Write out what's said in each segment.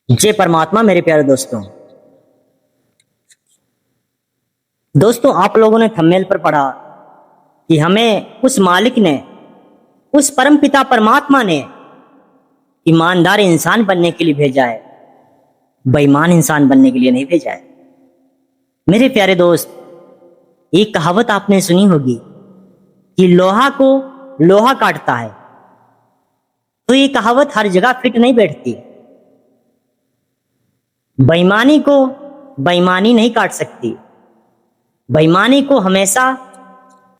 जय परमात्मा। मेरे प्यारे दोस्तों, आप लोगों ने थंबनेल पर पढ़ा कि हमें उस मालिक ने, उस परम पिता परमात्मा ने ईमानदार इंसान बनने के लिए भेजा है, बेईमान इंसान बनने के लिए नहीं भेजा है। मेरे प्यारे दोस्त, एक कहावत आपने सुनी होगी कि लोहा को लोहा काटता है। तो ये कहावत हर जगह फिट नहीं बैठती। बेईमानी को बेईमानी नहीं काट सकती। बेईमानी को हमेशा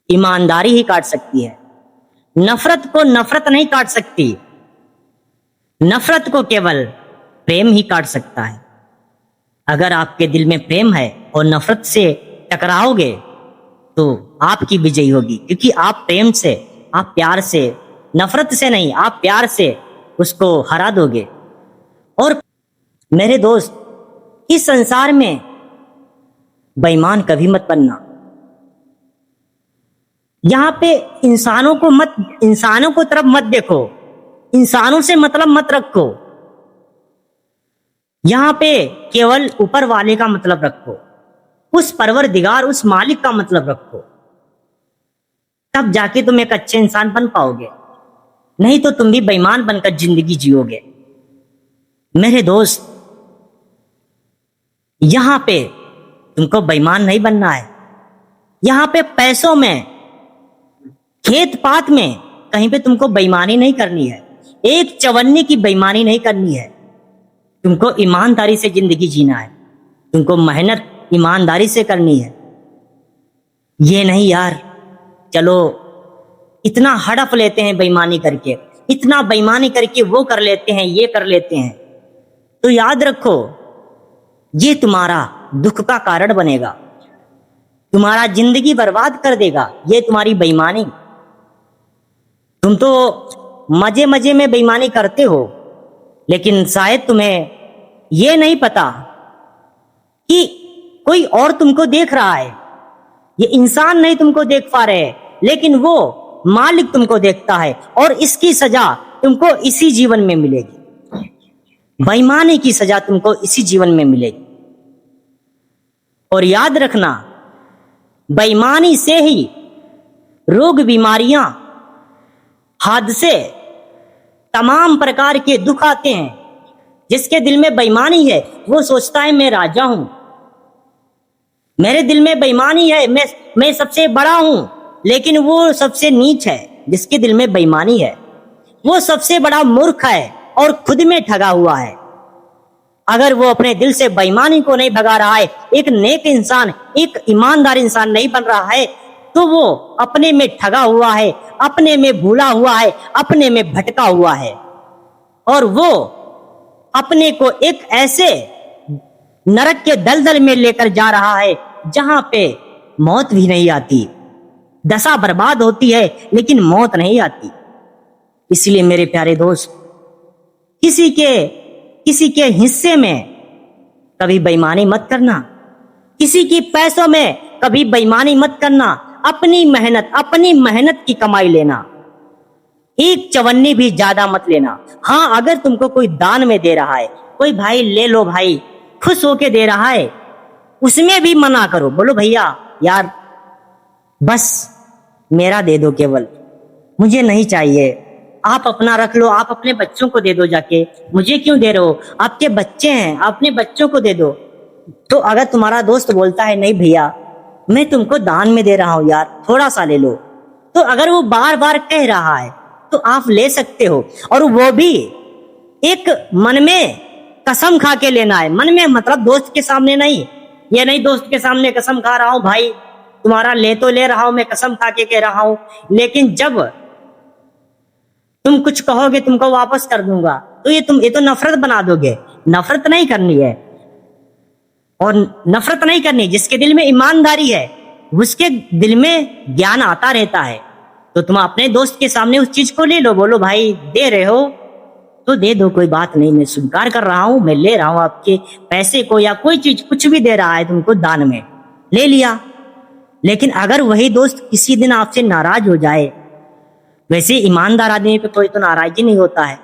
ईमानदारी ही काट सकती है। नफरत को नफरत नहीं काट सकती। नफरत को केवल प्रेम ही काट सकता है। अगर आपके दिल में प्रेम है और नफरत से टकराओगे तो आपकी विजयी होगी, क्योंकि आप प्रेम से, आप प्यार से, नफरत से नहीं, आप प्यार से उसको हरा दोगे। और मेरे दोस्त, इस संसार में बेईमान कभी मत बनना। यहां पे इंसानों को तरफ मत देखो, इंसानों से मतलब मत रखो। यहां पे केवल ऊपर वाले का मतलब रखो, उस परवरदिगार, उस मालिक का मतलब रखो। तब जाके तुम एक अच्छे इंसान बन पाओगे, नहीं तो तुम भी बेईमान बनकर जिंदगी जियोगे। मेरे दोस्त, यहां पे तुमको बेईमान नहीं बनना है। यहां पे पैसों में, खेत पात में कहीं पे तुमको बेईमानी नहीं करनी है। एक चवन्नी की बेईमानी नहीं करनी है। तुमको ईमानदारी से जिंदगी जीना है। तुमको मेहनत ईमानदारी से करनी है। ये नहीं यार, चलो इतना हड़प लेते हैं बेईमानी करके, इतना बेईमानी करके वो कर लेते हैं, ये कर लेते हैं। तो याद रखो, ये तुम्हारा दुख का कारण बनेगा, तुम्हारा जिंदगी बर्बाद कर देगा ये तुम्हारी बेईमानी। तुम तो मजे मजे में बेईमानी करते हो, लेकिन शायद तुम्हें ये नहीं पता कि कोई और तुमको देख रहा है। ये इंसान नहीं तुमको देख पा रहे, लेकिन वो मालिक तुमको देखता है, और इसकी सजा तुमको इसी जीवन में मिलेगी। बेईमानी की सजा तुमको इसी जीवन में मिलेगी। और याद रखना, बेईमानी से ही रोग, बीमारियां, हादसे, तमाम प्रकार के दुख आते हैं। जिसके दिल में बेईमानी है वो सोचता है मैं राजा हूं, मेरे दिल में बेईमानी है, मैं सबसे बड़ा हूं, लेकिन वो सबसे नीच है। जिसके दिल में बेईमानी है वो सबसे बड़ा मूर्ख है और खुद में ठगा हुआ है। अगर वो अपने दिल से बेईमानी को नहीं भगा रहा है, एक नेक इंसान, एक ईमानदार इंसान नहीं बन रहा है, तो वो अपने में ठगा हुआ है, अपने में भूला हुआ है, अपने में भटका हुआ है। और वो अपने को एक ऐसे नरक के दलदल में लेकर जा रहा है जहां पे मौत भी नहीं आती। दशा बर्बाद होती है लेकिन मौत नहीं आती। इसलिए मेरे प्यारे दोस्त, किसी के हिस्से में कभी बेईमानी मत करना, किसी की पैसों में कभी बेईमानी मत करना। अपनी मेहनत की कमाई लेना, एक चवन्नी भी ज्यादा मत लेना। हाँ, अगर तुमको कोई दान में दे रहा है, कोई भाई ले लो भाई, खुश होके दे रहा है, उसमें भी मना करो। बोलो भैया यार बस मेरा दे दो, केवल मुझे नहीं चाहिए, आप अपना रख लो, आप अपने बच्चों को दे दो जाके, मुझे क्यों दे रहे हो? आपके बच्चे हैं, अपने बच्चों को दे दो। तो अगर तुम्हारा दोस्त बोलता है नहीं भैया मैं तुमको दान में दे रहा हूं यार, थोड़ा सा ले लो, तो अगर वो बार बार कह रहा है तो आप ले सकते हो। और वो भी एक मन में कसम खा के लेना है। मन में मतलब दोस्त के सामने नहीं। ये नहीं दोस्त के सामने कसम खा रहा हूं भाई तुम्हारा ले तो ले रहा हूं, मैं कसम खा के कह रहा हूं, लेकिन जब तुम कुछ कहोगे तुमको वापस कर दूंगा, तो ये तो नफरत बना दोगे। नफरत नहीं करनी है। और नफरत नहीं करनी, जिसके दिल में ईमानदारी है उसके दिल में ज्ञान आता रहता है। तो तुम अपने दोस्त के सामने उस चीज को ले लो, बोलो भाई दे रहे हो तो दे दो, कोई बात नहीं, मैं स्वीकार कर रहा हूं, मैं ले रहा हूं आपके पैसे को, या कोई चीज कुछ भी दे रहा है तुमको दान में, ले लिया। लेकिन अगर वही दोस्त किसी दिन आपसे नाराज हो जाए, वैसे ईमानदार आदमी पे कोई तो नाराजगी नहीं होता है,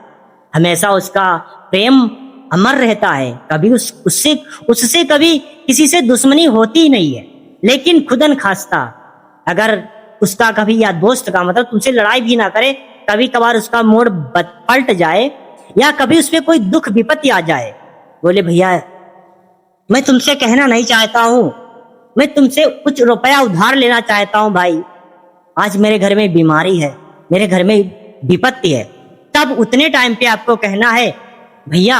हमेशा उसका प्रेम अमर रहता है, कभी उससे उससे कभी किसी से दुश्मनी होती ही नहीं है। लेकिन खुदन खास्ता अगर उसका कभी, या दोस्त का मतलब तुमसे लड़ाई भी ना करे, कभी कभार उसका मूड पलट जाए या कभी उस पर कोई दुख विपत्ति आ जाए, बोले भैया मैं तुमसे कहना नहीं चाहता हूं, मैं तुमसे कुछ रुपया उधार लेना चाहता हूं भाई, आज मेरे घर में बीमारी है, मेरे घर में विपत्ति है, तब उतने टाइम पे आपको कहना है भैया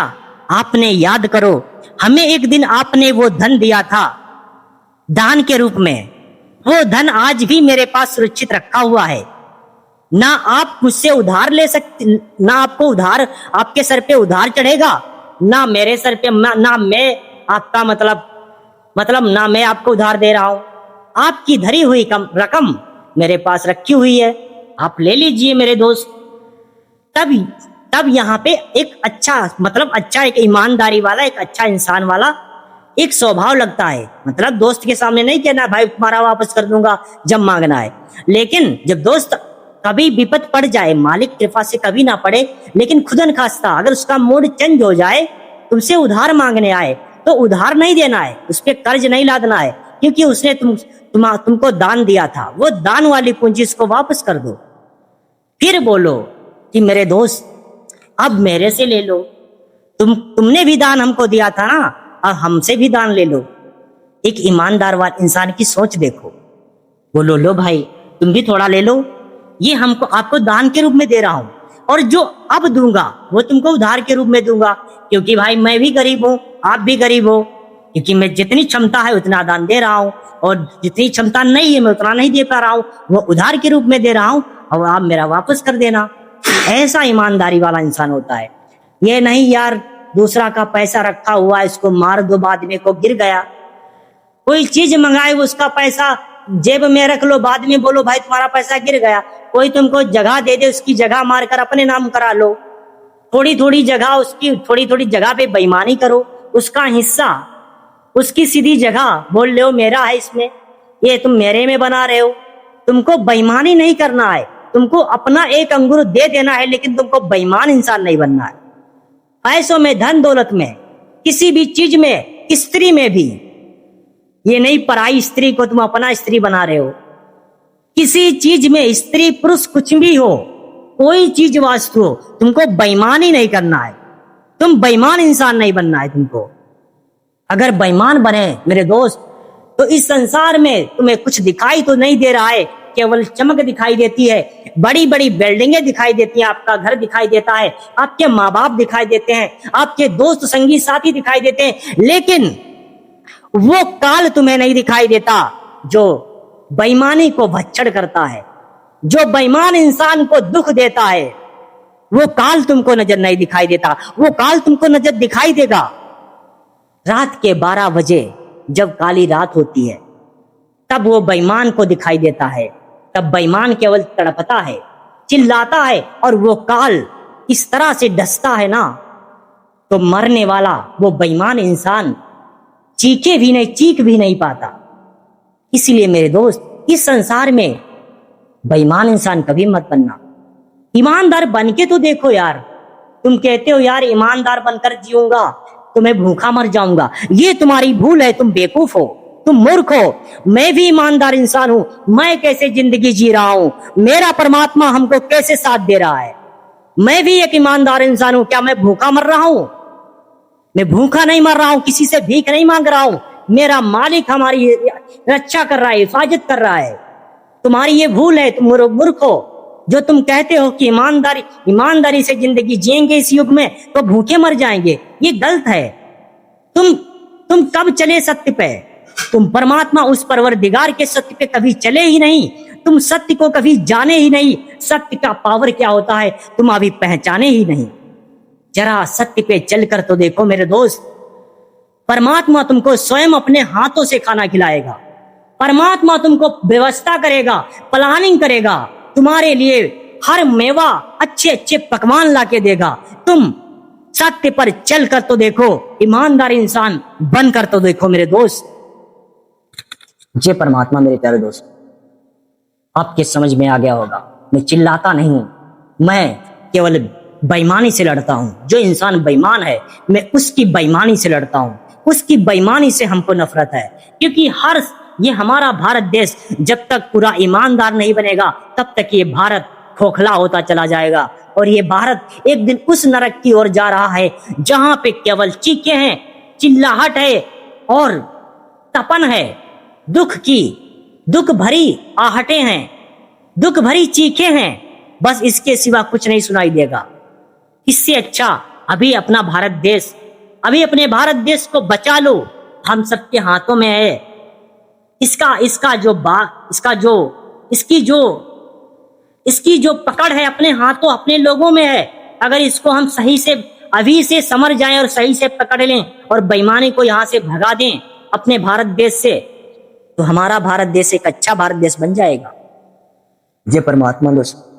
आपने याद करो, हमें एक दिन आपने वो धन दिया था दान के रूप में, वो धन आज भी मेरे पास सुरक्षित रखा हुआ है, ना आप मुझसे उधार ले सकते, ना आपको उधार, आपके सर पे उधार चढ़ेगा, ना मेरे सर पे, ना मैं आपका मतलब ना मैं आपको उधार दे रहा हूं, आपकी धरी हुई रकम मेरे पास रखी हुई है, आप ले लीजिए मेरे दोस्त। तब यहाँ पे एक अच्छा अच्छा एक ईमानदारी वाला, एक अच्छा इंसान वाला एक स्वभाव लगता है। मतलब दोस्त के सामने नहीं कहना भाई तुम्हारा वापस कर दूंगा जब मांगना है, लेकिन जब दोस्त कभी विपत पड़ जाए, मालिक कृपा से कभी ना पड़े, लेकिन खुदन खास्ता अगर उसका मूड चेंज हो जाए, तुमसे उधार मांगने आए, तो उधार नहीं देना है, उस पर कर्ज नहीं लादना है, क्योंकि उसने तुमको दान दिया था, वो दान वाली पूंजी उसको वापस कर दो। फिर बोलो कि मेरे दोस्त अब मेरे से ले लो, तुमने भी दान हमको दिया था ना, अब हमसे भी दान ले लो। एक ईमानदार वाले इंसान की सोच देखो, बोलो लो भाई तुम भी थोड़ा ले लो, ये हमको आपको दान के रूप में दे रहा हूं, और जो अब दूंगा वो तुमको उधार के रूप में दूंगा, क्योंकि भाई मैं भी गरीब हूं, आप भी गरीब हो, क्योंकि मैं जितनी क्षमता है उतना दान दे रहा हूं, और जितनी क्षमता नहीं है मैं उतना नहीं दे पा रहा हूं, वो उधार के रूप में दे रहा हूं, और आप मेरा वापस कर देना। ऐसा ईमानदारी वाला इंसान होता है। ये नहीं यार दूसरा का पैसा रखा हुआ है इसको मार दो, बाद में को गिर गया, कोई चीज मंगाए उसका पैसा जेब में रख लो, बाद में बोलो भाई तुम्हारा पैसा गिर गया, कोई तुमको जगह दे दे उसकी जगह मारकर अपने नाम करा लो, थोड़ी थोड़ी जगह उसकी, थोड़ी थोड़ी जगह पे बेईमानी करो, उसका हिस्सा उसकी सीधी जगह बोल ले मेरा है, इसमें ये तुम मेरे में बना रहे हो। तुमको बेईमानी नहीं करना है, तुमको अपना एक अंगूर दे देना है, लेकिन तुमको बेईमान इंसान नहीं बनना है। पैसों में, धन दौलत में, किसी भी चीज में, स्त्री में भी, ये नहीं पराई स्त्री को तुम अपना स्त्री बना रहे हो। किसी चीज में, स्त्री पुरुष कुछ भी हो, कोई चीज वास्तु हो, तुमको बेईमानी नहीं करना है, तुम बेईमान इंसान नहीं बनना है तुमको। अगर बेईमान बने मेरे दोस्त तो इस संसार में तुम्हें कुछ दिखाई तो नहीं दे रहा है, केवल चमक दिखाई देती है, बड़ी बड़ी बिल्डिंगें दिखाई देती हैं, आपका घर दिखाई देता है, आपके माँ बाप दिखाई देते हैं, आपके दोस्त संगी साथी दिखाई देते हैं, लेकिन वो काल तुम्हें नहीं दिखाई देता जो बेईमानी को भक्षण करता है, जो बेईमान इंसान को दुख देता है, वो काल तुमको नजर नहीं दिखाई देता। वो काल तुमको नजर दिखाई देगा रात के 12 बजे, जब काली रात होती है, तब वो बेईमान को दिखाई देता है। तब बेईमान केवल तड़पता है, चिल्लाता है, और वो काल इस तरह से डसता है ना, तो मरने वाला वो बेईमान इंसान चीख भी नहीं पाता। इसलिए मेरे दोस्त इस संसार में बेईमान इंसान कभी मत बनना, ईमानदार बन के तो देखो यार। तुम कहते हो यार ईमानदार बनकर जीऊंगा तो मैं भूखा मर जाऊंगा, ये तुम्हारी भूल है, तुम बेवकूफ हो, तुम मूर्ख हो। मैं भी ईमानदार इंसान हूं, मैं कैसे जिंदगी जी रहा हूं, मेरा परमात्मा हमको कैसे साथ दे रहा है, मैं भी एक ईमानदार इंसान हूं। क्या मैं भूखा मर रहा हूं? मैं भूखा नहीं मर रहा हूं, किसी से भीख नहीं मांग रहा हूं, मेरा मालिक हमारी रक्षा कर रहा है, हिफाजत कर रहा है। तुम्हारी ये भूल है, तुम मूर्ख हो जो तुम कहते हो कि ईमानदारी से जिंदगी जिएंगे इस युग में तो भूखे मर जाएंगे। ये गलत है। तुम कब चले सत्य पे? तुम परमात्मा उस परवरदिगार के सत्य पे कभी चले ही नहीं, तुम सत्य को कभी जाने ही नहीं, सत्य का पावर क्या होता है तुम अभी पहचाने ही नहीं। जरा सत्य पे चलकर तो देखो मेरे दोस्त, परमात्मा तुमको स्वयं अपने हाथों से खाना खिलाएगा, परमात्मा तुमको व्यवस्था करेगा, प्लानिंग करेगा, तुम्हारे लिए हर मेवा अच्छे अच्छे पकवान लाके देगा। तुम सत्य पर चलकर तो देखो, ईमानदार इंसान बनकर तो देखो मेरे दोस्त। जय परमात्मा मेरे प्यारे दोस्त, आपके समझ में आ गया होगा। मैं चिल्लाता नहीं हूं, मैं केवल बेईमानी से लड़ता हूं। जो इंसान बेईमान है मैं उसकी बेईमानी से लड़ता हूं, उसकी बेईमानी से हमको नफरत है। क्योंकि ये हमारा भारत देश जब तक पूरा ईमानदार नहीं बनेगा तब तक ये भारत खोखला होता चला जाएगा। और ये भारत एक दिन उस नरक की ओर जा रहा है जहां पे केवल चीखें हैं, चिल्लाहट है और तपन है, दुख भरी आहटें हैं, दुख भरी चीखें हैं, बस इसके सिवा कुछ नहीं सुनाई देगा। इससे अच्छा अभी अपना भारत देश, अभी अपने भारत देश को बचा लो, हम सबके हाथों में है। इसकी जो पकड़ है अपने हाथों, अपने लोगों में है। अगर इसको हम सही से अभी से समझ जाएं और सही से पकड़ लें और बेईमानी को यहां से भगा दें अपने भारत देश से, तो हमारा भारत देश एक अच्छा भारत देश बन जाएगा। जय परमात्मा दोस्तों।